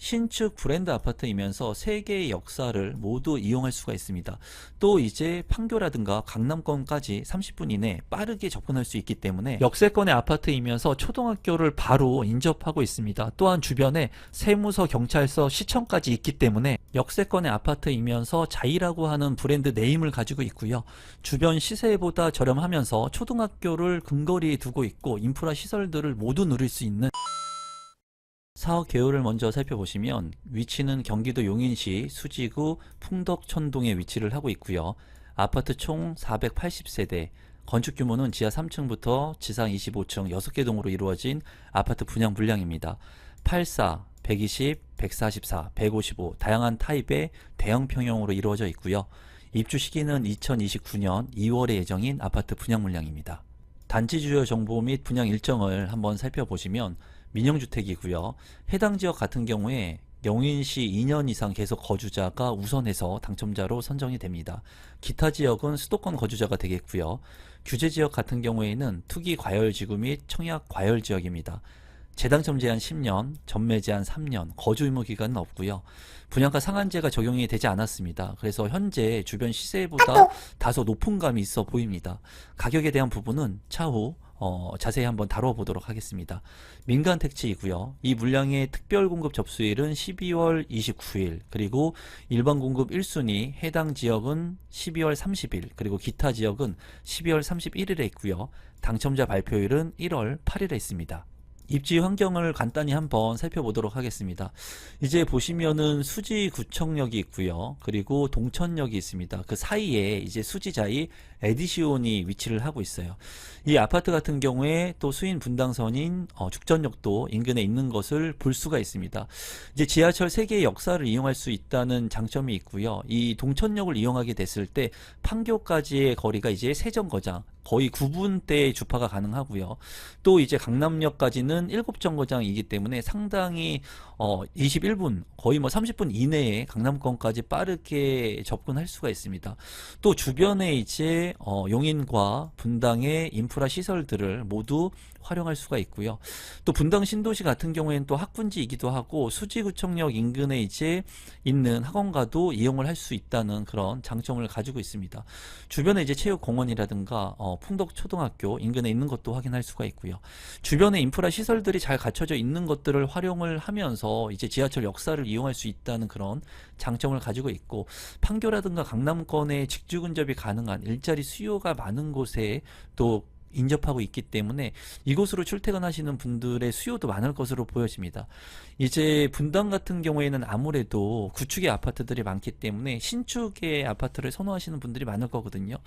신축 브랜드 아파트이면서 세계의 역사를 모두 이용할 수가 있습니다. 또 이제 판교라든가 강남권까지 30분 이내 빠르게 접근할 수 있기 때문에 역세권의 아파트이면서 초등학교를 바로 인접하고 있습니다. 또한 주변에 세무서, 경찰서, 시청까지 있기 때문에 역세권의 아파트이면서 자이라고 하는 브랜드 네임을 가지고 있고요. 주변 시세보다 저렴하면서 초등학교를 근거리에 두고 있고 인프라 시설들을 모두 누릴 수 있는 사업 개요를 먼저 살펴보시면 위치는 경기도 용인시 수지구 풍덕천동에 위치를 하고 있고요. 아파트 총 480세대, 건축 규모는 지하 3층부터 지상 25층 6개 동으로 이루어진 아파트 분양 물량입니다. 84, 120, 144, 155 다양한 타입의 대형 평형으로 이루어져 있고요. 입주 시기는 2029년 2월에 예정인 아파트 분양 물량입니다. 단지 주요 정보 및 분양 일정을 한번 살펴보시면 민영주택이고요. 해당 지역 같은 경우에 용인시 2년 이상 계속 거주자가 우선해서 당첨자로 선정이 됩니다. 기타 지역은 수도권 거주자가 되겠고요. 규제 지역 같은 경우에는 투기 과열지구 및 청약 과열 지역입니다. 재당첨 제한 10년, 전매 제한 3년, 거주 의무 기간은 없고요. 분양가 상한제가 적용이 되지 않았습니다. 그래서 현재 주변 시세보다 다소 높은 감이 있어 보입니다. 가격에 대한 부분은 차후 자세히 한번 다뤄보도록 하겠습니다. 민간 택지이고요. 이 물량의 특별 공급 접수일은 12월 29일, 그리고 일반 공급 1순위 해당 지역은 12월 30일, 그리고 기타 지역은 12월 31일에 있고요. 당첨자 발표일은 1월 8일에 있습니다. 입지 환경을 간단히 한번 살펴보도록 하겠습니다. 이제 보시면은 수지구청역이 있고요. 그리고 동천역이 있습니다. 그 사이에 이제 수지자이 에디시온이 위치를 하고 있어요. 이 아파트 같은 경우에 또 수인 분당선인 죽전역도 인근에 있는 것을 볼 수가 있습니다. 이제 지하철 3개의 역사를 이용할 수 있다는 장점이 있고요. 이 동천역을 이용하게 됐을 때 판교까지의 거리가 이제 세정거장 거의 9분대의 주파가 가능하고요. 또 이제 강남역까지는 7정거장이기 때문에 상당히 21분 거의 뭐 30분 이내에 강남권까지 빠르게 접근할 수가 있습니다. 또 주변에 이제 용인과 분당의 인프라 시설들을 모두 활용할 수가 있고요. 또 분당 신도시 같은 경우에는 또 학군지이기도 하고 수지구청역 인근에 이제 있는 학원가도 이용을 할 수 있다는 그런 장점을 가지고 있습니다. 주변에 이제 체육공원이라든가 풍덕초등학교 인근에 있는 것도 확인할 수가 있고요. 주변에 인프라 시설들이 잘 갖춰져 있는 것들을 활용을 하면서 이제 지하철 역사를 이용할 수 있다는 그런 장점을 가지고 있고, 판교라든가 강남권에 직주 근접이 가능한 일자리 수요가 많은 곳에 또 인접하고 있기 때문에 이곳으로 출퇴근하시는 분들의 수요도 많을 것으로 보여집니다. 이제 분당 같은 경우에는 아무래도 구축의 아파트들이 많기 때문에 신축의 아파트를 선호하시는 분들이 많을 거거든요.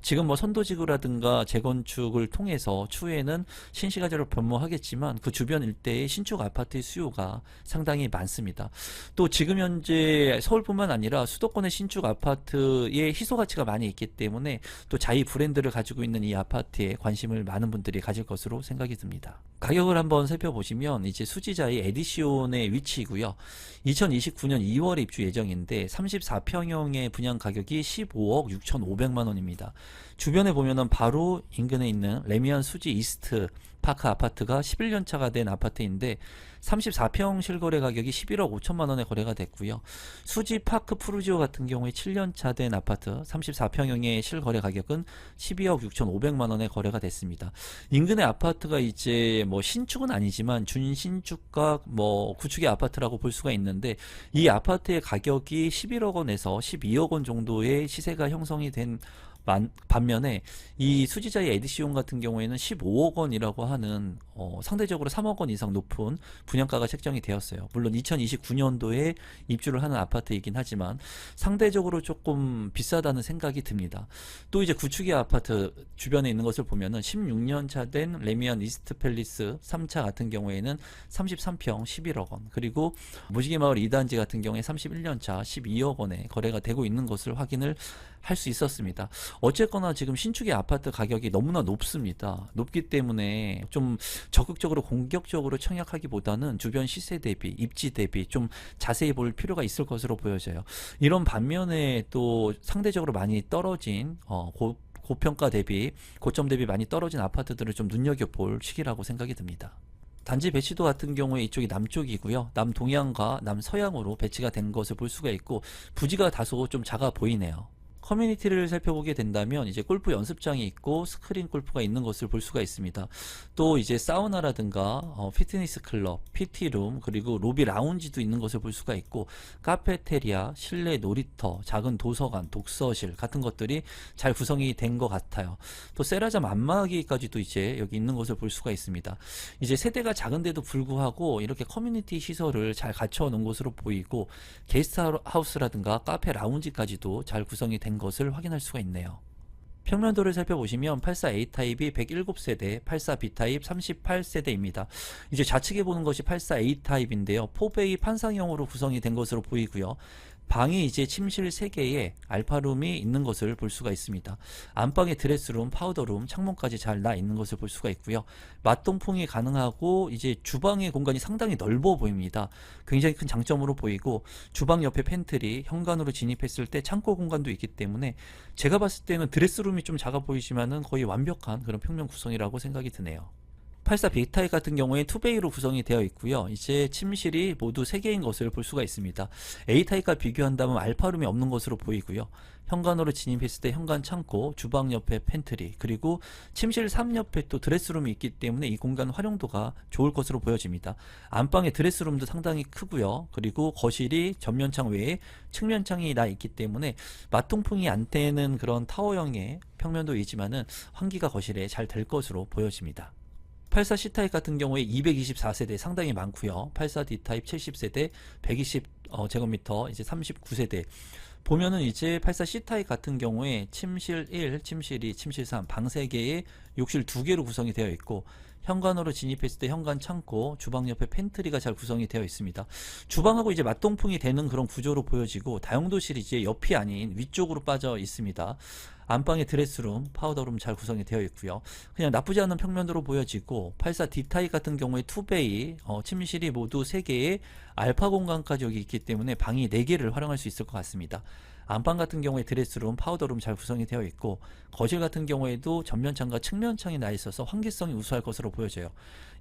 지금 뭐 선도지구라든가 재건축을 통해서 추후에는 신시가지로 변모하겠지만 그 주변 일대의 신축 아파트의 수요가 상당히 많습니다. 또 지금 현재 서울뿐만 아니라 수도권의 신축 아파트의 희소 가치가 많이 있기 때문에 또 자이 브랜드를 가지고 있는 이 아파트에 관심을 많은 분들이 가질 것으로 생각이 듭니다. 가격을 한번 살펴보시면 이제 수지자의 에디시온의 위치이고요. 2029년 2월에 입주 예정인데 34평형의 분양 가격이 15억 6,500만 원입니다. 주변에 보면은 바로 인근에 있는 레미안 수지 이스트 파크 아파트가 11년 차가 된 아파트인데 34평 실거래 가격이 11억 5천만 원에 거래가 됐고요. 수지 파크 푸르지오 같은 경우에 7년 차 된 아파트 34평형의 실거래 가격은 12억 6,500만 원에 거래가 됐습니다. 인근의 아파트가 이제 뭐 신축은 아니지만 준신축과 뭐 구축의 아파트라고 볼 수가 있는데, 이 아파트의 가격이 11억 원에서 12억 원 정도의 시세가 형성이 된 반면에 이 수지자의 에디시온 같은 경우에는 15억 원이라고 하는 상대적으로 3억 원 이상 높은 분양가가 책정이 되었어요. 물론 2029년도에 입주를 하는 아파트이긴 하지만 상대적으로 조금 비싸다는 생각이 듭니다. 또 이제 구축의 아파트 주변에 있는 것을 보면은 16년 차 된 레미안 이스트 팰리스 3차 같은 경우에는 33평 11억 원, 그리고 무지개마을 2단지 같은 경우에 31년 차 12억 원에 거래가 되고 있는 것을 확인을 할 수 있었습니다. 어쨌거나 지금 신축의 아파트 가격이 너무나 높습니다. 높기 때문에 좀 적극적으로 공격적으로 청약하기보다는 주변 시세 대비, 입지 대비 좀 자세히 볼 필요가 있을 것으로 보여져요. 이런 반면에 또 상대적으로 많이 떨어진 고평가 대비, 고점 대비 많이 떨어진 아파트들을 좀 눈여겨볼 시기라고 생각이 듭니다. 단지 배치도 같은 경우에 이쪽이 남쪽이고요. 남동향과 남서향으로 배치가 된 것을 볼 수가 있고 부지가 다소 좀 작아 보이네요. 커뮤니티를 살펴보게 된다면 이제 골프 연습장이 있고 스크린 골프가 있는 것을 볼 수가 있습니다. 또 이제 사우나라든가 피트니스 클럽, PT룸, 그리고 로비 라운지도 있는 것을 볼 수가 있고 카페테리아, 실내 놀이터, 작은 도서관, 독서실 같은 것들이 잘 구성이 된 것 같아요. 또 세라잠 안마기까지도 이제 여기 있는 것을 볼 수가 있습니다. 이제 세대가 작은데도 불구하고 이렇게 커뮤니티 시설을 잘 갖춰 놓은 것으로 보이고 게스트하우스라든가 카페 라운지까지도 잘 구성이 된 것을 확인할 수가 있네요. 평면도를 살펴보시면 84A 타입이 107세대, 84B 타입 38세대입니다. 이제 좌측에 보는 것이 84A 타입인데요. 4베이 판상형으로 구성이 된 것으로 보이고요. 방이 이제 침실 3개에 알파룸이 있는 것을 볼 수가 있습니다. 안방에 드레스룸, 파우더룸, 창문까지 잘 나 있는 것을 볼 수가 있고요. 맞동풍이 가능하고 이제 주방의 공간이 상당히 넓어 보입니다. 굉장히 큰 장점으로 보이고 주방 옆에 팬트리, 현관으로 진입했을 때 창고 공간도 있기 때문에 제가 봤을 때는 드레스룸이 좀 작아 보이지만은 거의 완벽한 그런 평면 구성이라고 생각이 드네요. 84B 타입 같은 경우에 2베이로 구성이 되어 있고요. 이제 침실이 모두 3개인 것을 볼 수가 있습니다. A 타입과 비교한다면 알파룸이 없는 것으로 보이고요. 현관으로 진입했을 때 현관 창고, 주방 옆에 팬트리, 그리고 침실 3 옆에 또 드레스룸이 있기 때문에 이 공간 활용도가 좋을 것으로 보여집니다. 안방에 드레스룸도 상당히 크고요. 그리고 거실이 전면창 외에 측면창이 나 있기 때문에 맞통풍이 안 되는 그런 타워형의 평면도이지만은 환기가 거실에 잘 될 것으로 보여집니다. 84C 타입 같은 경우에 224세대 상당히 많고요. 84D 타입 70세대, 120제곱미터 이제 39세대. 보면은 이제 84C 타입 같은 경우에 침실 1, 침실 2, 침실 3, 방 3개에 욕실 2개로 구성이 되어 있고 현관으로 진입했을 때 현관 창고, 주방 옆에 팬트리가 잘 구성이 되어 있습니다. 주방하고 이제 맞동풍이 되는 그런 구조로 보여지고 다용도실이 이제 옆이 아닌 위쪽으로 빠져 있습니다. 안방에 드레스룸, 파우더룸 잘 구성이 되어 있고요. 그냥 나쁘지 않은 평면도로 보여지고 84D 타입 같은 경우에 2베이, 침실이 모두 3개의 알파 공간까지 여기 있기 때문에 방이 4개를 활용할 수 있을 것 같습니다. 안방 같은 경우에 드레스룸, 파우더룸 잘 구성이 되어 있고 거실 같은 경우에도 전면창과 측면창이 나 있어서 환기성이 우수할 것으로 보여져요.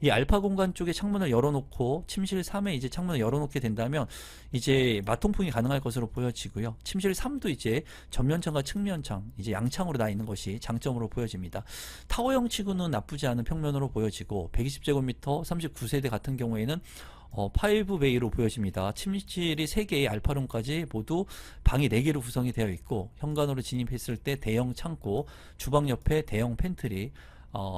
이 알파 공간 쪽에 창문을 열어놓고 침실 3에 이제 창문을 열어놓게 된다면 이제 맞통풍이 가능할 것으로 보여지고요. 침실 3도 이제 전면창과 측면창 이제 양창으로 나 있는 것이 장점으로 보여집니다. 타워형 치고는 나쁘지 않은 평면으로 보여지고 120제곱미터 39세대 같은 경우에는 5베이로 보여집니다. 침실이 3개의 알파룸까지 모두 방이 4개로 구성이 되어 있고 현관으로 진입했을 때 대형 창고, 주방 옆에 대형 팬트리,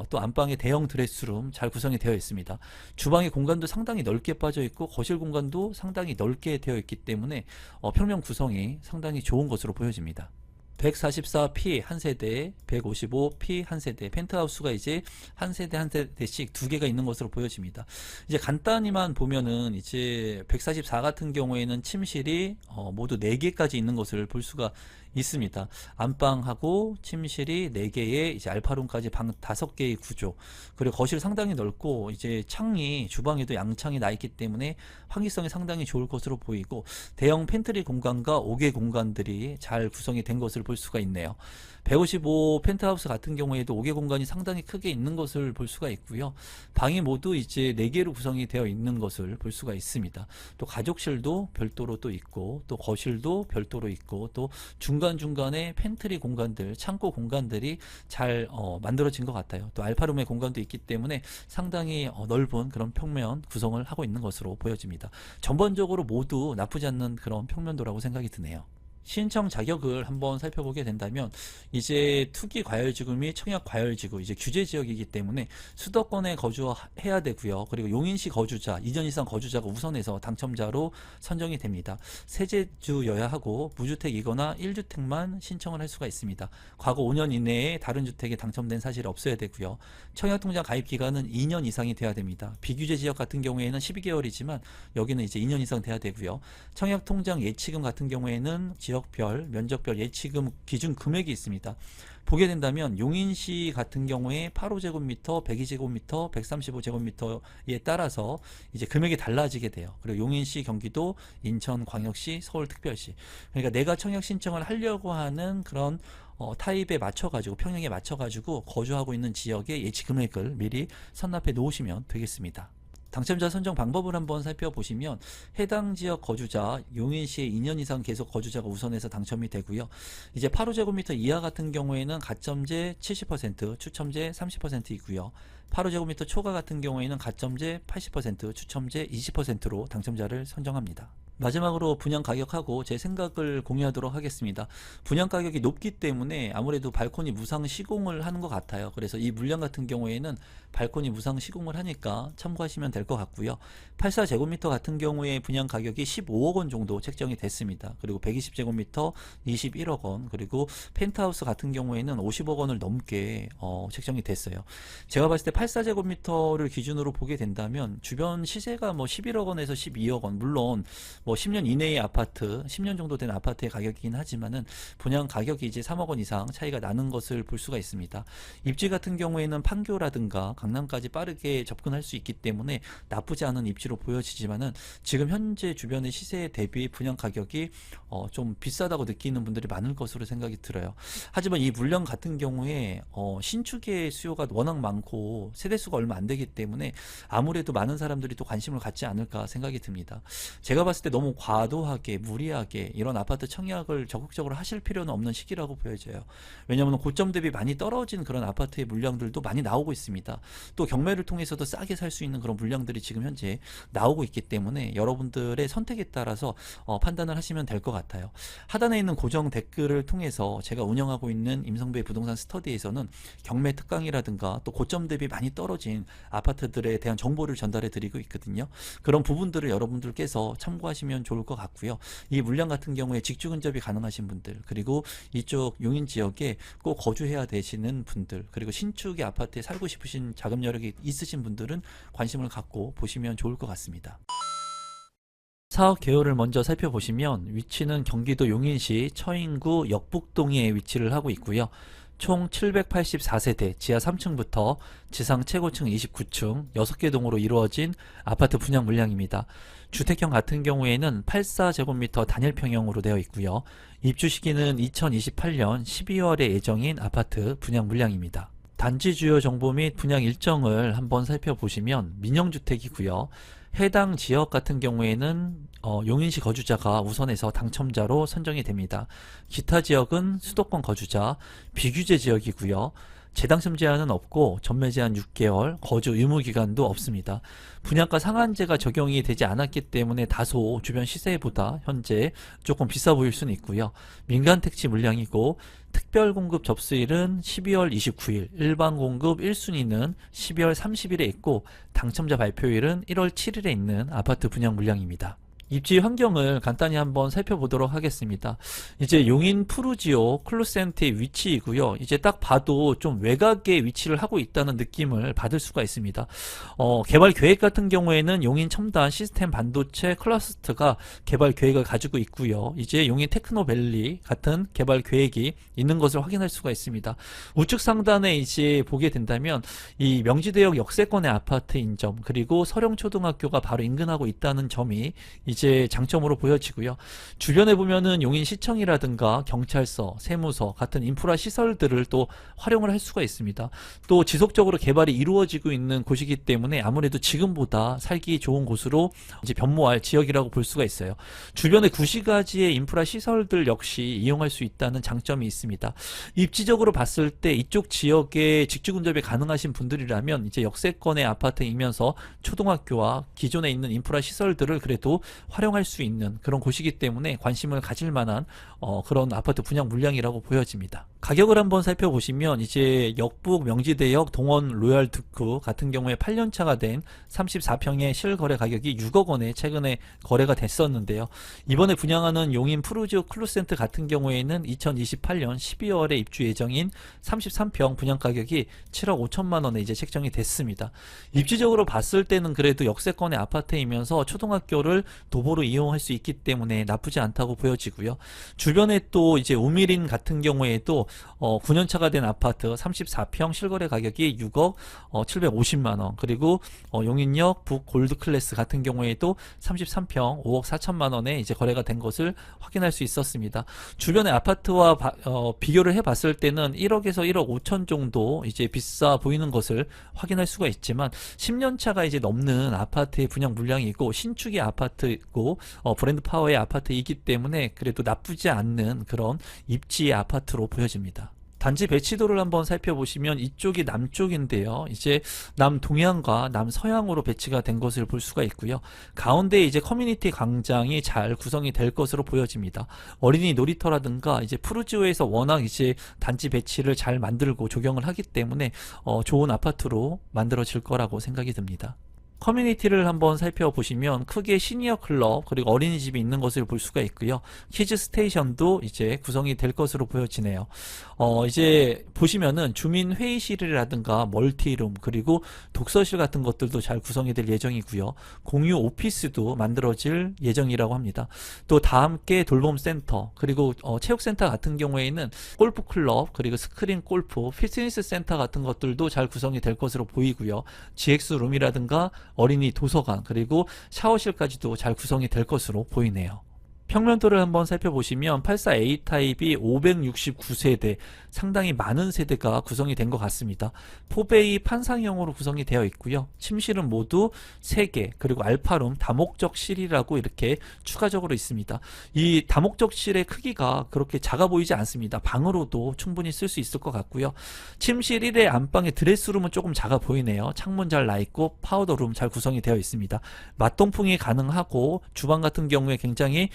또 안방에 대형 드레스룸 잘 구성이 되어 있습니다. 주방의 공간도 상당히 넓게 빠져 있고 거실 공간도 상당히 넓게 되어 있기 때문에 평면 구성이 상당히 좋은 것으로 보여집니다. 144P 한 세대, 155P 한 세대, 펜트하우스가 이제 한 세대씩 2개가 있는 것으로 보여집니다. 이제 간단히만 보면은 이제 144 같은 경우에는 침실이 모두 4개까지 있는 것을 볼 수가 있습니다. 안방하고 침실이 4개의 이제 알파룸까지 방 5개의 구조. 그리고 거실 상당히 넓고 이제 창이 주방에도 양창이 나 있기 때문에 환기성이 상당히 좋을 것으로 보이고 대형 팬트리 공간과 5개 공간들이 잘 구성이 된 것을 볼 수가 있네요. 155 펜트하우스 같은 경우에도 5개 공간이 상당히 크게 있는 것을 볼 수가 있고요. 방이 모두 이제 4개로 구성이 되어 있는 것을 볼 수가 있습니다. 또 가족실도 별도로 또 있고 또 거실도 별도로 있고 또 중간중간에 팬트리 공간들, 창고 공간들이 잘 만들어진 것 같아요. 또 알파룸의 공간도 있기 때문에 상당히 넓은 그런 평면 구성을 하고 있는 것으로 보여집니다. 전반적으로 모두 나쁘지 않는 그런 평면도라고 생각이 드네요. 신청 자격을 한번 살펴보게 된다면 이제 투기 과열지구 및 청약 과열지구 이제 규제 지역이기 때문에 수도권에 거주해야 되고요. 그리고 용인시 거주자, 2년 이상 거주자가 우선해서 당첨자로 선정이 됩니다. 세제주여야 하고 무주택이거나 1주택만 신청을 할 수가 있습니다. 과거 5년 이내에 다른 주택에 당첨된 사실이 없어야 되고요. 청약통장 가입 기간은 2년 이상이 돼야 됩니다. 비규제 지역 같은 경우에는 12개월이지만 여기는 이제 2년 이상 돼야 되고요. 청약통장 예치금 같은 경우에는 지역별, 면적별 예치금 기준 금액이 있습니다. 보게 된다면 용인시 같은 경우에 8호제곱미터, 102제곱미터, 135제곱미터에 따라서 이제 금액이 달라지게 돼요. 그리고 용인시, 경기도, 인천광역시, 서울특별시. 그러니까 내가 청약 신청을 하려고 하는 그런 타입에 맞춰가지고 평형에 맞춰가지고 거주하고 있는 지역의 예치 금액을 미리 선납해 놓으시면 되겠습니다. 당첨자 선정 방법을 한번 살펴보시면 해당 지역 거주자, 용인시에 2년 이상 계속 거주자가 우선해서 당첨이 되고요. 이제 8호제곱미터 이하 같은 경우에는 가점제 70%, 추첨제 30%이고요. 8호제곱미터 초과 같은 경우에는 가점제 80%, 추첨제 20%로 당첨자를 선정합니다. 마지막으로 분양 가격하고 제 생각을 공유하도록 하겠습니다. 분양 가격이 높기 때문에 아무래도 발코니 무상 시공을 하는 것 같아요. 그래서 이 물량 같은 경우에는 발코니 무상 시공을 하니까 참고하시면 될 것 같고요. 84제곱미터 같은 경우에 분양 가격이 15억 원 정도 책정이 됐습니다. 그리고 120제곱미터 21억 원, 그리고 펜트하우스 같은 경우에는 50억 원을 넘게 책정이 됐어요. 제가 봤을 때 84제곱미터를 기준으로 보게 된다면 주변 시세가 뭐 11억 원에서 12억 원, 물론 뭐 10년 이내의 아파트, 10년 정도 된 아파트의 가격이긴 하지만은 분양 가격이 이제 3억 원 이상 차이가 나는 것을 볼 수가 있습니다. 입지 같은 경우에는 판교라든가 강남까지 빠르게 접근할 수 있기 때문에 나쁘지 않은 입지로 보여지지만은 지금 현재 주변의 시세에 대비 분양 가격이 좀 비싸다고 느끼는 분들이 많을 것으로 생각이 들어요. 하지만 이 물량 같은 경우에 신축의 수요가 워낙 많고 세대수가 얼마 안 되기 때문에 아무래도 많은 사람들이 또 관심을 갖지 않을까 생각이 듭니다. 제가 봤을 때 너무 과도하게 무리하게 이런 아파트 청약을 적극적으로 하실 필요는 없는 시기라고 보여져요. 왜냐하면 고점 대비 많이 떨어진 그런 아파트의 물량들도 많이 나오고 있습니다. 또 경매를 통해서도 싸게 살 수 있는 그런 물량들이 지금 현재 나오고 있기 때문에 여러분들의 선택에 따라서 판단을 하시면 될 것 같아요. 하단에 있는 고정 댓글을 통해서 제가 운영하고 있는 임성배 부동산 스터디에서는 경매 특강이라든가 또 고점 대비 많이 떨어진 아파트들에 대한 정보를 전달해 드리고 있거든요. 그런 부분들을 여러분들께서 참고하시면 좋을 것 같고요. 이 물량 같은 경우에 직주 근접이 가능하신 분들, 그리고 이쪽 용인 지역에 꼭 거주해야 되시는 분들, 그리고 신축의 아파트에 살고 싶으신 자금 여력이 있으신 분들은 관심을 갖고 보시면 좋을 것 같습니다. 사업 개요를 먼저 살펴보시면 위치는 경기도 용인시 처인구 역북동에 위치를 하고 있고요. 총 784세대 지하 3층부터 지상 최고층 29층 6개 동으로 이루어진 아파트 분양 물량입니다. 주택형 같은 경우에는 84제곱미터 단일평형으로 되어 있고요. 입주 시기는 2028년 12월에 예정인 아파트 분양 물량입니다. 단지 주요 정보 및 분양 일정을 한번 살펴보시면 민영주택이고요. 해당 지역 같은 경우에는 용인시 거주자가 우선해서 당첨자로 선정이 됩니다. 기타 지역은 수도권 거주자, 비규제 지역이고요. 재당첨 제한은 없고 전매 제한 6개월, 거주 의무 기간도 없습니다. 분양가 상한제가 적용이 되지 않았기 때문에 다소 주변 시세보다 현재 조금 비싸 보일 수는 있고요. 민간 택지 물량이고 특별 공급 접수일은 12월 29일, 일반 공급 1순위는 12월 30일에 있고 당첨자 발표일은 1월 7일에 있는 아파트 분양 물량입니다. 입지 환경을 간단히 한번 살펴보도록 하겠습니다. 이제 용인 푸르지오 클로센트의 위치이고요. 이제 딱 봐도 좀 외곽에 위치를 하고 있다는 느낌을 받을 수가 있습니다. 개발 계획 같은 경우에는 용인 첨단 시스템 반도체 클러스터가 개발 계획을 가지고 있고요. 이제 용인 테크노밸리 같은 개발 계획이 있는 것을 확인할 수가 있습니다. 우측 상단에 이제 보게 된다면 이 명지대역 역세권의 아파트인 점, 그리고 서령초등학교가 바로 인근하고 있다는 점이 이제 장점으로 보여지고요. 주변에 보면은 용인시청이라든가 경찰서, 세무서 같은 인프라 시설들을 또 활용을 할 수가 있습니다. 또 지속적으로 개발이 이루어지고 있는 곳이기 때문에 아무래도 지금보다 살기 좋은 곳으로 이제 변모할 지역이라고 볼 수가 있어요. 주변에 구시가지의 인프라 시설들 역시 이용할 수 있다는 장점이 있습니다. 입지적으로 봤을 때 이쪽 지역에 직주 근접이 가능하신 분들이라면 이제 역세권의 아파트이면서 초등학교와 기존에 있는 인프라 시설들을 그래도 활용할 수 있는 그런 곳이기 때문에 관심을 가질 만한 그런 아파트 분양 물량이라고 보여집니다. 가격을 한번 살펴보시면 이제 역북 명지대역 동원 로얄 득구 같은 경우에 8년차가 된 34평의 실거래 가격이 6억 원에 최근에 거래가 됐었는데요. 이번에 분양하는 용인 푸르지오 클루센트 같은 경우에는 2028년 12월에 입주 예정인 33평 분양 가격이 7억 5천만 원에 이제 책정이 됐습니다. 입지적으로 봤을 때는 그래도 역세권의 아파트이면서 초등학교를 도보로 이용할 수 있기 때문에 나쁘지 않다고 보여지고요. 주변에 또 이제 우미린 같은 경우에도 9년차가 된 아파트 34평 실거래 가격이 6억 750만원, 그리고 용인역 북 골드클래스 같은 경우에도 33평 5억 4천만원에 이제 거래가 된 것을 확인할 수 있었습니다. 주변의 아파트와 비교를 해봤을 때는 1억에서 1억 5천 정도 이제 비싸 보이는 것을 확인할 수가 있지만 10년차가 이제 넘는 아파트의 분양 물량이 있고 신축의 아파트이고 브랜드 파워의 아파트이기 때문에 그래도 나쁘지 않는 그런 입지의 아파트로 보여집니다. 단지 배치도를 한번 살펴보시면 이쪽이 남쪽인데요. 이제 남동향과 남서향으로 배치가 된 것을 볼 수가 있고요. 가운데 이제 커뮤니티 광장이 잘 구성이 될 것으로 보여집니다. 어린이 놀이터라든가 이제 푸르지오에서 워낙 이제 단지 배치를 잘 만들고 조경을 하기 때문에 좋은 아파트로 만들어질 거라고 생각이 듭니다. 커뮤니티를 한번 살펴보시면 크게 시니어 클럽 그리고 어린이집이 있는 것을 볼 수가 있고요. 키즈 스테이션도 이제 구성이 될 것으로 보여지네요. 이제 보시면은 주민 회의실이라든가 멀티룸 그리고 독서실 같은 것들도 잘 구성이 될 예정이고요. 공유 오피스도 만들어질 예정이라고 합니다. 또 다 함께 돌봄 센터 그리고 체육센터 같은 경우에는 골프 클럽 그리고 스크린 골프 피트니스 센터 같은 것들도 잘 구성이 될 것으로 보이고요. GX 룸이라든가 어린이 도서관 그리고 샤워실까지도 잘 구성이 될 것으로 보이네요. 평면도를 한번 살펴보시면 84A 타입이 569세대, 상당히 많은 세대가 구성이 된 것 같습니다. 포베이 판상형으로 구성이 되어 있고요. 침실은 모두 3개, 그리고 알파룸 다목적실이라고 이렇게 추가적으로 있습니다. 이 다목적실의 크기가 그렇게 작아 보이지 않습니다. 방으로도 충분히 쓸 수 있을 것 같고요. 침실 1의 안방의 드레스룸은 조금 작아 보이네요. 창문 잘 나 있고 파우더룸 잘 구성이 되어 있습니다. 맞동풍이 가능하고 주방 같은 경우에 굉장히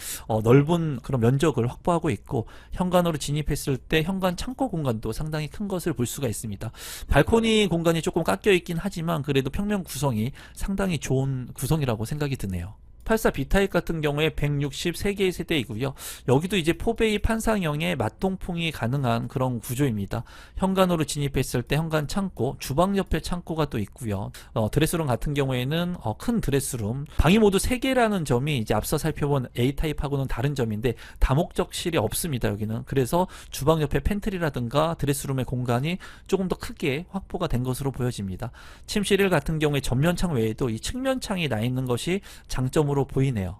넓은 그런 면적을 확보하고 있고 현관으로 진입했을 때 현관 창고 공간도 상당히 큰 것을 볼 수가 있습니다. 발코니 공간이 조금 깎여 있긴 하지만 그래도 평면 구성이 상당히 좋은 구성이라고 생각이 드네요. 84 B타입 같은 경우에 163개의 세대이고요. 여기도 이제 포베이 판상형의 맞동풍이 가능한 그런 구조입니다. 현관으로 진입했을 때 현관 창고, 주방 옆에 창고가 또 있고요. 드레스룸 같은 경우에는 큰 드레스룸, 방이 모두 3개라는 점이 이제 앞서 살펴본 A타입하고는 다른 점인데 다목적실이 없습니다. 여기는. 그래서 주방 옆에 팬트리라든가 드레스룸의 공간이 조금 더 크게 확보가 된 것으로 보여집니다. 침실 1 같은 경우에 전면창 외에도 이 측면창이 나 있는 것이 장점으로 보이네요.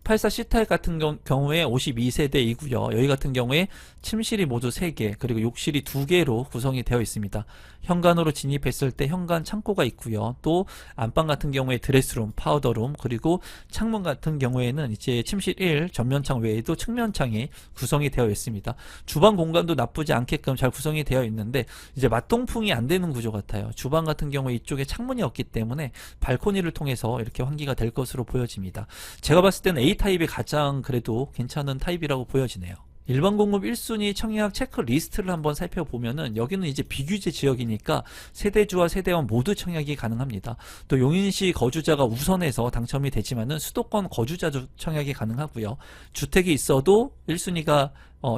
84 C타입 같은 경우에 52세대이고요. 여기 같은 경우에 침실이 모두 3개 그리고 욕실이 2개로 구성이 되어 있습니다. 현관으로 진입했을 때 현관 창고가 있고요. 또 안방 같은 경우에 드레스룸, 파우더룸 그리고 창문 같은 경우에는 이제 침실 1 전면창 외에도 측면창이 구성이 되어 있습니다. 주방 공간도 나쁘지 않게끔 잘 구성이 되어 있는데 이제 맞동풍이 안 되는 구조 같아요. 주방 같은 경우에 이쪽에 창문이 없기 때문에 발코니를 통해서 이렇게 환기가 될 것으로 보여집니다. 제가 봤을 때는 A타입이 가장 그래도 괜찮은 타입이라고 보여지네요. 일반 공급 1순위 청약 체크리스트를 한번 살펴보면은 여기는 이제 비규제 지역이니까 세대주와 세대원 모두 청약이 가능합니다. 또 용인시 거주자가 우선해서 당첨이 되지만은 수도권 거주자도 청약이 가능하고요. 주택이 있어도 1순위가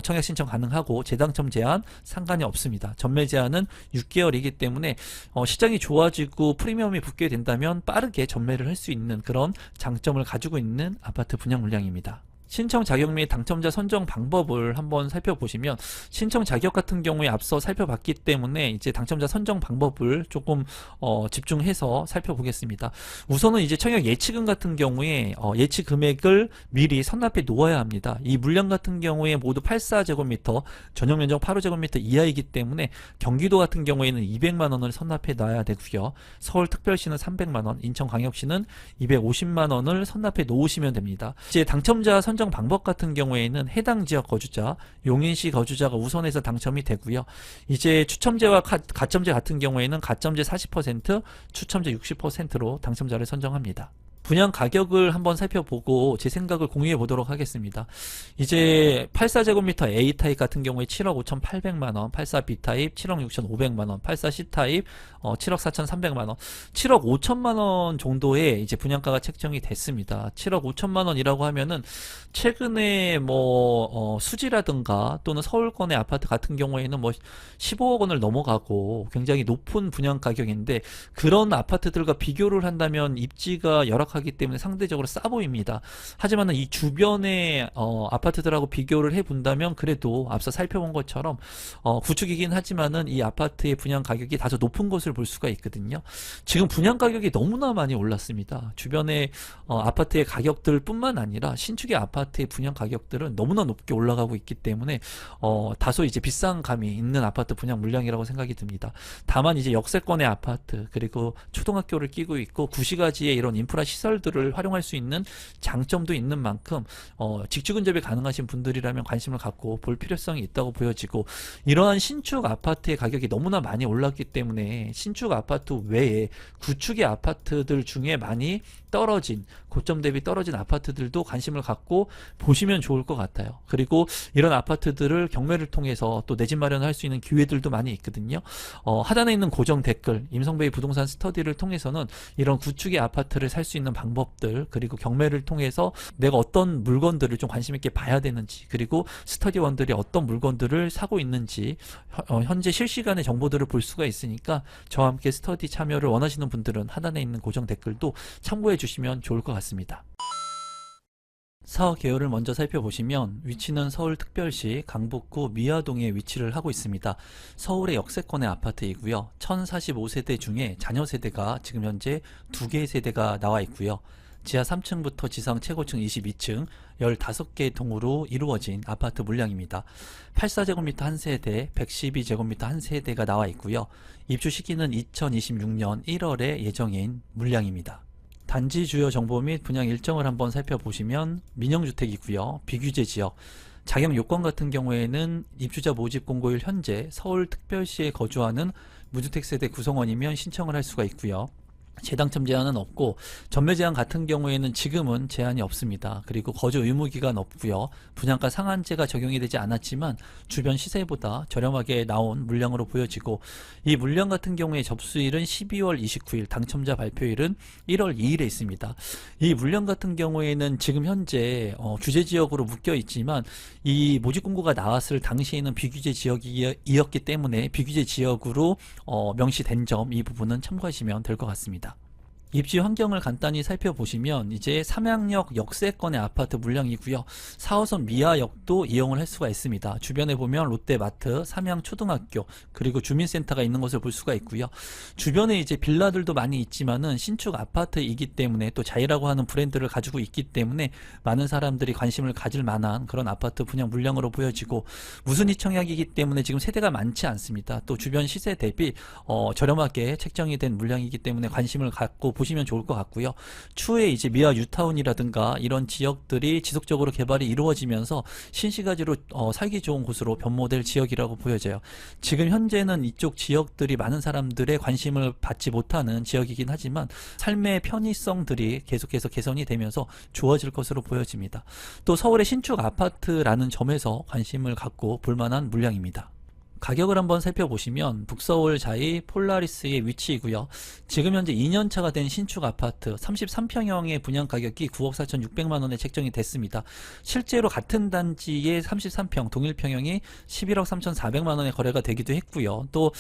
청약 신청 가능하고 재당첨 제한 상관이 없습니다. 전매 제한은 6개월이기 때문에 시장이 좋아지고 프리미엄이 붙게 된다면 빠르게 전매를 할 수 있는 그런 장점을 가지고 있는 아파트 분양 물량입니다. 신청 자격 및 당첨자 선정 방법을 한번 살펴보시면 신청 자격 같은 경우에 앞서 살펴봤기 때문에 이제 당첨자 선정 방법을 조금 집중해서 살펴보겠습니다. 우선은 이제 청약 예치금 같은 경우에 예치 금액을 미리 선납해 놓아야 합니다. 이 물량 같은 경우에 모두 84제곱미터 전용 면적 8호제곱미터 이하이기 때문에 경기도 같은 경우에는 200만원을 선납해 놔야 되고요. 서울특별시는 300만원, 인천광역시는 250만원을 선납해 놓으시면 됩니다. 이제 당첨자 선정 방법 같은 경우에는 해당 지역 거주자, 용인시 거주자가 우선해서 당첨이 되고요. 이제 추첨제와 가점제 같은 경우에는 가점제 40%, 추첨제 60%로 당첨자를 선정합니다. 분양 가격을 한번 살펴보고 제 생각을 공유해 보도록 하겠습니다. 이제 84제곱미터 A타입 같은 경우에 7억 5,800만원, 84 B타입 7억 6,500만원, 84 C타입 7억 4,300만원, 7억 5천만원 정도의 이제 분양가가 책정이 됐습니다. 7억 5천만원이라고 하면은 최근에 수지라든가 또는 서울권의 아파트 같은 경우에는 15억 원을 넘어가고 굉장히 높은 분양 가격인데 그런 아파트들과 비교를 한다면 입지가 열악하기 생각하기 때문에 상대적으로 싸 보입니다. 하지만 이 주변의 아파트들하고 비교를 해본다면 그래도 앞서 살펴본 것처럼 구축이긴 하지만은 이 아파트의 분양 가격이 다소 높은 것을 볼 수가 있거든요. 지금 분양 가격이 너무나 많이 올랐습니다. 주변의 아파트의 가격들 뿐만 아니라 신축의 아파트의 분양 가격들은 너무나 높게 올라가고 있기 때문에 다소 이제 비싼 감이 있는 아파트 분양 물량이라고 생각이 듭니다. 다만 이제 역세권의 아파트 그리고 초등학교를 끼고 있고 구시가지의 이런 인프라 시설들을 활용할 수 있는 장점도 있는 만큼 직주 근접이 가능하신 분들이라면 관심을 갖고 볼 필요성이 있다고 보여지고, 이러한 신축 아파트의 가격이 너무나 많이 올랐기 때문에 신축 아파트 외에 구축의 아파트들 중에 많이 떨어진, 고점 대비 떨어진 아파트들도 관심을 갖고 보시면 좋을 것 같아요. 그리고 이런 아파트들을 경매를 통해서 또 내 집 마련할 수 있는 기회들도 많이 있거든요. 하단에 있는 고정 댓글 임성배의 부동산 스터디를 통해서는 이런 구축의 아파트를 살 수 있는 방법들, 그리고 경매를 통해서 내가 어떤 물건들을 좀 관심 있게 봐야 되는지, 그리고 스터디원들이 어떤 물건들을 사고 있는지 현재 실시간의 정보들을 볼 수가 있으니까 저와 함께 스터디 참여를 원하시는 분들은 하단에 있는 고정 댓글도 참고해 주시면 좋을 것 같습니다. 사업 개요를 먼저 살펴보시면 위치는 서울특별시 강북구 미아동에 위치를 하고 있습니다. 서울의 역세권의 아파트이고요. 1045세대 중에 자녀 세대가 지금 현재 2개의 세대가 나와 있고요. 지하 3층부터 지상 최고층 22층 15개의 통으로 이루어진 아파트 물량입니다. 84제곱미터 한 세대, 112제곱미터 한 세대가 나와 있고요. 입주 시기는 2026년 1월에 예정인 물량입니다. 단지 주요 정보 및 분양 일정을 한번 살펴보시면 민영주택이고요. 비규제 지역, 자격 요건 같은 경우에는 입주자 모집 공고일 현재 서울특별시에 거주하는 무주택 세대 구성원이면 신청을 할 수가 있고요. 재당첨 제한은 없고 전매 제한 같은 경우에는 지금은 제한이 없습니다. 그리고 거주 의무 기간 없고요. 분양가 상한제가 적용이 되지 않았지만 주변 시세보다 저렴하게 나온 물량으로 보여지고, 이 물량 같은 경우에 접수일은 12월 29일, 당첨자 발표일은 1월 2일에 있습니다. 이 물량 같은 경우에는 지금 현재 규제 지역으로 묶여 있지만 이 모집 공고가 나왔을 당시에는 비규제 지역이었기 때문에 비규제 지역으로 명시된 점, 이 부분은 참고하시면 될 것 같습니다. 입지 환경을 간단히 살펴보시면 이제 삼양역 역세권의 아파트 물량이고요. 4호선 미아역도 이용을 할 수가 있습니다. 주변에 보면 롯데마트, 삼양초등학교, 그리고 주민센터가 있는 것을 볼 수가 있고요. 주변에 이제 빌라들도 많이 있지만은 신축 아파트이기 때문에 또 자이라고 하는 브랜드를 가지고 있기 때문에 많은 사람들이 관심을 가질 만한 그런 아파트 분양 물량으로 보여지고, 무순위 청약이기 때문에 지금 세대가 많지 않습니다. 또 주변 시세 대비 저렴하게 책정이 된 물량이기 때문에 관심을 갖고 보시면 좋을 것 같고요. 추후에 이제 미아 뉴타운이라든가 이런 지역들이 지속적으로 개발이 이루어지면서 신시가지로 살기 좋은 곳으로 변모될 지역이라고 보여져요. 지금 현재는 이쪽 지역들이 많은 사람들의 관심을 받지 못하는 지역이긴 하지만 삶의 편의성들이 계속해서 개선이 되면서 좋아질 것으로 보여집니다. 또 서울의 신축 아파트라는 점에서 관심을 갖고 볼만한 물량입니다. 가격을 한번 살펴보시면 북서울 자이 폴라리스의 위치이고요. 지금 현재 2년차가 된 신축 아파트 33평형의 분양 가격이 9억 4,600만원에 책정이 됐습니다. 실제로 같은 단지의 33평 동일평형이 11억 3,400만원에 거래가 되기도 했고요. 또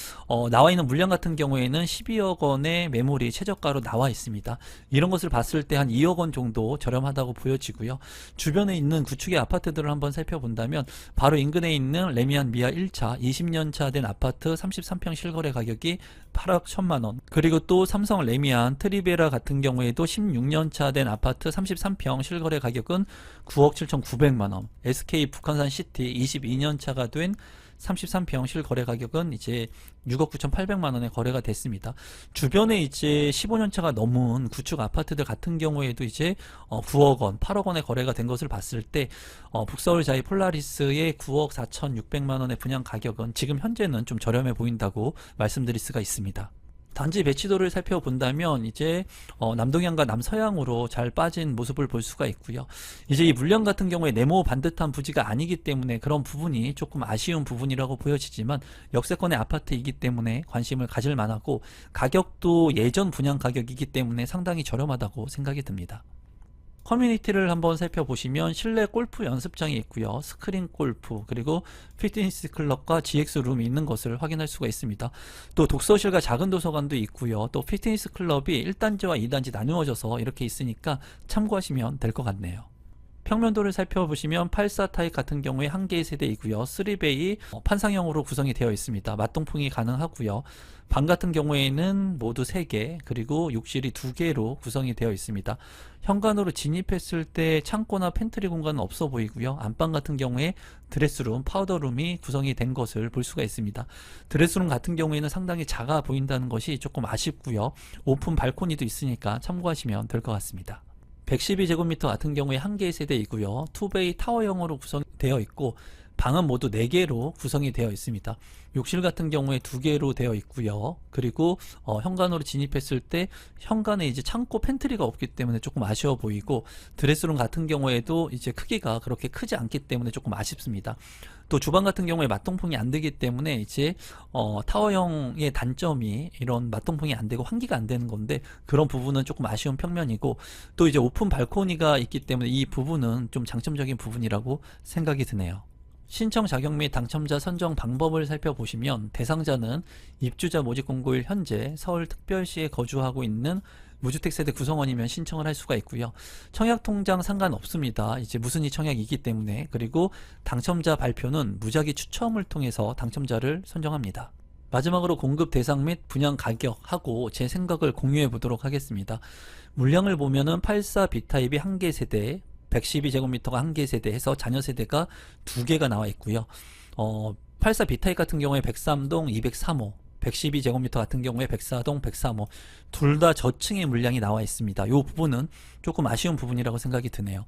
나와 있는 물량 같은 경우에는 12억 원의 매물이 최저가로 나와 있습니다. 이런 것을 봤을 때 한 2억 원 정도 저렴하다고 보여지고요. 주변에 있는 구축의 아파트들을 한번 살펴본다면 바로 인근에 있는 레미안 미아 1차 20년차 된 아파트 33평 실거래 가격이 8억 1천만원, 그리고 또 삼성 레미안 트리베라 같은 경우에도 16년차 된 아파트 33평 실거래 가격은 9억 7,900만원, SK 북한산 시티 22년차가 된 33평 실거래 가격은 이제 6억 9,800만원에 거래가 됐습니다. 주변에 이제 15년차가 넘은 구축 아파트들 같은 경우에도 이제 9억 원, 8억 원에 거래가 된 것을 봤을 때 북서울 자이 폴라리스의 9억 4,600만원의 분양 가격은 지금 현재는 좀 저렴해 보인다고 말씀드릴 수가 있습니다. 단지 배치도를 살펴본다면 이제 남동향과 남서향으로 잘 빠진 모습을 볼 수가 있고요. 이제 이 물량 같은 경우에 네모 반듯한 부지가 아니기 때문에 그런 부분이 조금 아쉬운 부분이라고 보여지지만 역세권의 아파트이기 때문에 관심을 가질 만하고 가격도 예전 분양 가격이기 때문에 상당히 저렴하다고 생각이 듭니다. 커뮤니티를 한번 살펴보시면 실내 골프 연습장이 있고요. 스크린 골프, 그리고 피트니스 클럽과 GX룸이 있는 것을 확인할 수가 있습니다. 또 독서실과 작은 도서관도 있고요. 또 피트니스 클럽이 1단지와 2단지 나누어져서 이렇게 있으니까 참고하시면 될 것 같네요. 평면도를 살펴보시면 84 타입 같은 경우에 한 개의 세대이고요. 3베이 판상형으로 구성이 되어 있습니다. 맞동풍이 가능하고요. 방 같은 경우에는 모두 3개, 그리고 욕실이 2개로 구성이 되어 있습니다. 현관으로 진입했을 때 창고나 팬트리 공간은 없어 보이고요. 안방 같은 경우에 드레스룸, 파우더룸이 구성이 된 것을 볼 수가 있습니다. 드레스룸 같은 경우에는 상당히 작아 보인다는 것이 조금 아쉽고요. 오픈 발코니도 있으니까 참고하시면 될 것 같습니다. 112제곱미터 같은 경우에 한 개의 세대이고요. 2베이 타워형으로 구성되어 있고 방은 모두 4개로 구성이 되어 있습니다. 욕실 같은 경우에 2개로 되어 있고요. 그리고 현관으로 진입했을 때 현관에 이제 창고 팬트리가 없기 때문에 조금 아쉬워 보이고, 드레스룸 같은 경우에도 이제 크기가 그렇게 크지 않기 때문에 조금 아쉽습니다. 또 주방 같은 경우에 맞동풍이 안 되기 때문에 이제 타워형의 단점이 이런 맞동풍이 안 되고 환기가 안 되는 건데, 그런 부분은 조금 아쉬운 평면이고, 또 이제 오픈 발코니가 있기 때문에 이 부분은 좀 장점적인 부분이라고 생각이 드네요. 신청 자격 및 당첨자 선정 방법을 살펴보시면, 대상자는 입주자 모집 공고일 현재 서울특별시에 거주하고 있는 무주택 세대 구성원이면 신청을 할 수가 있고요. 청약 통장 상관없습니다. 이제 무순위 청약이기 때문에. 그리고 당첨자 발표는 무작위 추첨을 통해서 당첨자를 선정합니다. 마지막으로 공급 대상 및 분양 가격하고 제 생각을 공유해 보도록 하겠습니다. 물량을 보면은 84 B타입이 1개 세대, 112제곱미터가 1개 세대 해서 자녀 세대가 2개가 나와 있고요. 84 B타입 같은 경우에 103동 203호, 112제곱미터 같은 경우에 104동 103호 둘 다 저층의 물량이 나와 있습니다. 이 부분은 조금 아쉬운 부분이라고 생각이 드네요.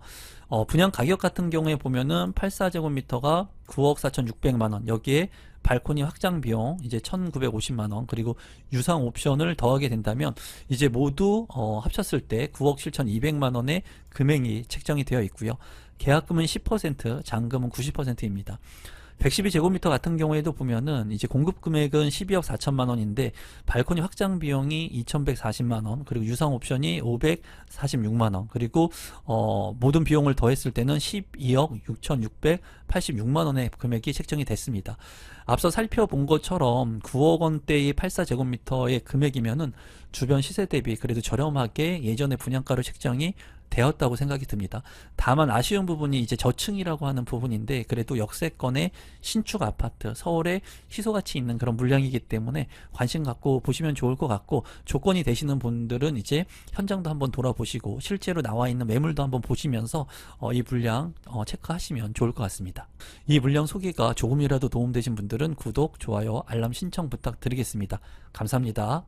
분양 가격 같은 경우에 보면은 84제곱미터가 9억 4,600만원, 여기에 발코니 확장 비용 이제 1,950만원, 그리고 유상 옵션을 더하게 된다면 이제 모두 합쳤을 때 9억 7,200만원의 금액이 책정이 되어 있고요. 계약금은 10%, 잔금은 90%입니다. 112제곱미터 같은 경우에도 보면은 이제 공급 금액은 12억 4천만 원인데 발코니 확장 비용이 2,140만 원, 그리고 유상 옵션이 546만 원, 그리고 모든 비용을 더했을 때는 12억 6,686만 원의 금액이 책정이 됐습니다. 앞서 살펴본 것처럼 9억 원대의 84제곱미터의 금액이면은 주변 시세 대비 그래도 저렴하게 예전에 분양가로 책정이 되었다고 생각이 듭니다. 다만 아쉬운 부분이 이제 저층이라고 하는 부분인데, 그래도 역세권의 신축 아파트, 서울에 희소가치 있는 그런 물량이기 때문에 관심 갖고 보시면 좋을 것 같고, 조건이 되시는 분들은 이제 현장도 한번 돌아보시고 실제로 나와 있는 매물도 한번 보시면서 이 물량 체크하시면 좋을 것 같습니다. 이 물량 소개가 조금이라도 도움되신 분들은 구독, 좋아요, 알람 신청 부탁드리겠습니다. 감사합니다.